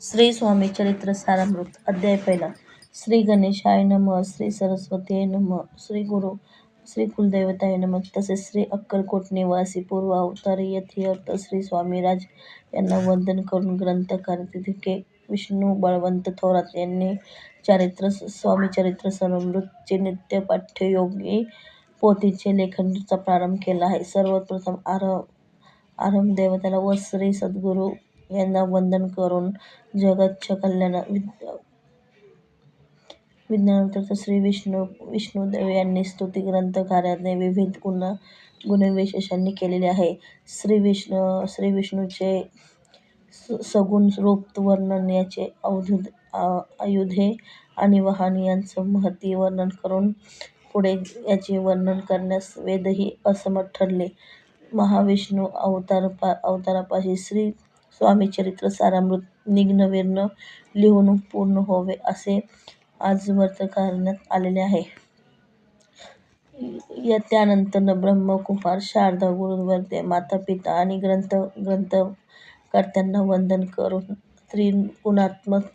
श्री स्वामी चरित्र सारामृत अध्याय पहिला. श्री गणेशाय नमः. श्री सरस्वतीये नमः. श्री गुरु श्री कुलदेवताय नमः. तसेच श्री अक्कलकोट निवासी पूर्व अवतारी यथार्थ श्री स्वामीराज यांना वंदन करून ग्रंथकार तिथे विष्णू बळवंत थोरात यांनी स्वामीचरित्र सारामृत चे नित्य पाठ्ययोगी पोथीचे लेखनाचा प्रारंभ केला आहे. सर्वप्रथम आरंभ देवताला व श्री सद्गुरू यांना वंदन करून जगतच्या विज्ञानातीत श्री विष्णुदेव यांनी स्तुती ग्रंथकाराने विविध गुणविशेषांनी केलेली आहे. श्री विष्णूचे सगुण रूप वर्णन, याचे आयुधे आणि वाहन यांचं महती वर्णन करून पुढे याचे वर्णन करण्यास वेदही असमर्थ ठरले. महाविष्णू अवतारापाशी श्री स्वामीचरित्र सारामृत निघ्नविघ्न लिहून पूर्ण होवे असे आजवर्त करण्यात आलेले आहे. त्यानंतर ब्रह्मकुमार, शारदा, गुरुवर्य, मातापिता आणि ग्रंथकर्त्यांना वंदन करून त्रिगुणात्मक